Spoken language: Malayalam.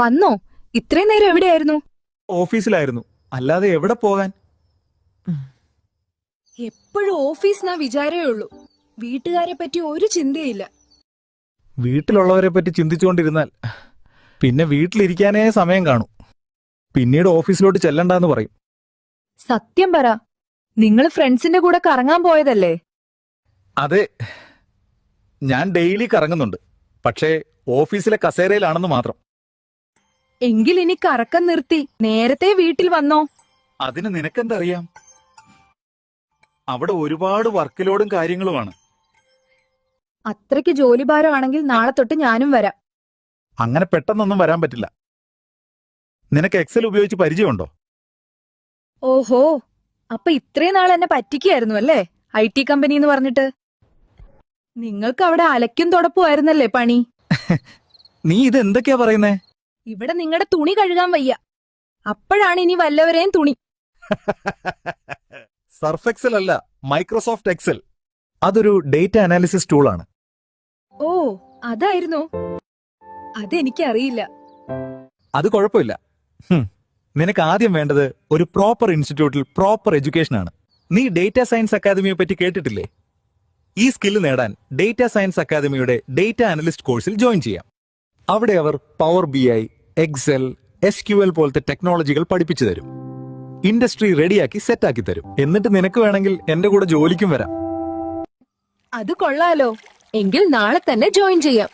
വന്നോ? ഇത്രയും നേരം എവിടെയായിരുന്നു? ഓഫീസിലായിരുന്നു, അല്ലാതെ എവിടെ പോകാൻ? എപ്പോഴും ഓഫീസിനാ വിചാരേ ഉള്ളൂ. വീട്ടുകാരെ പറ്റി ഒരു ചിന്തയില്ല. വീട്ടിലുള്ളവരെ പറ്റി ചിന്തിച്ചുകൊണ്ടിരുന്നാൽ പിന്നെ വീട്ടിലിരിക്കാനേ സമയം കാണൂ. പിന്നീട് ഓഫീസിലോട്ട് ചെല്ലണ്ടെന്ന് പറയും. സത്യം പറ, നിങ്ങൾ ഫ്രണ്ട്സിന്റെ കൂടെ കറങ്ങാൻ പോയതല്ലേ? അതെ, ഞാൻ ഡെയിലി കറങ്ങുന്നുണ്ട്, പക്ഷേ ഓഫീസിലെ കസേരയിലാണെന്ന് മാത്രം. എങ്കിൽ ഇനി കറക്കം നിർത്തി നേരത്തെ വീട്ടിൽ വന്നോ. അതിന് നിനക്കെന്തറിയാം? അവിടെ ഒരുപാട് വർക്ക് ലോഡും കാര്യങ്ങളുമാണ്. അത്രയ്ക്ക് ജോലിഭാരമാണെങ്കിൽ നാളെ തൊട്ട് ഞാനും വരാം. അങ്ങനെ പെട്ടെന്നൊന്നും വരാൻ പറ്റില്ല. നിനക്ക് എക്സൽ ഉപയോഗിച്ച് പരിചയമുണ്ടോ? ഓഹോ, അപ്പൊ ഇത്രയും നാൾ എന്നെ പറ്റിക്കായിരുന്നു അല്ലേ? IT കമ്പനി എന്ന് പറഞ്ഞിട്ട്. നിങ്ങൾക്ക് അവിടെ അലക്കും തുടപ്പുമായിരുന്നല്ലേ പണി? നീ ഇത് എന്തൊക്കെയാ പറയുന്നേ? ഇവിടെ നിങ്ങളുടെ തുണി കഴുകാൻ വയ്യ, അപ്പോഴാണ് ഇനി വല്ലവരെയും തുണി. സർഫ് എക്സൽ അല്ല, മൈക്രോസോഫ്റ്റ് എക്സൽ. അതൊരു ഡേറ്റ അനാലിസിസ് ടൂളാണ്. ഓ, അതായിരുന്നോ? അതെനിക്കറിയില്ല. അത് കുഴപ്പമില്ല. നിനക്ക് ആദ്യം വേണ്ടത് ഒരു പ്രോപ്പർ ഇൻസ്റ്റിറ്റ്യൂട്ടിൽ പ്രോപ്പർ എഡ്യൂക്കേഷൻ ആണ്. നീ ഡേറ്റ സയൻസ് അക്കാദമിയെ പറ്റി കേട്ടിട്ടില്ലേ? ഈ സ്കില്ല് നേടാൻ ഡേറ്റ സയൻസ് അക്കാദമിയുടെ ഡേറ്റ അനലിസ്റ്റ് കോഴ്സിൽ ജോയിൻ ചെയ്യാം. അവിടെ അവർ പവർ BI, എക്സൽ, SQL പോലത്തെ ടെക്നോളജികൾ പഠിപ്പിച്ചു തരും. ഇൻഡസ്ട്രി റെഡിയാക്കി സെറ്റാക്കി തരും. എന്നിട്ട് നിനക്ക് വേണമെങ്കിൽ എന്റെ കൂടെ ജോലിക്കും വരാം. അത് കൊള്ളാലോ. എങ്കിൽ നാളെ തന്നെ ജോയിൻ ചെയ്യാം.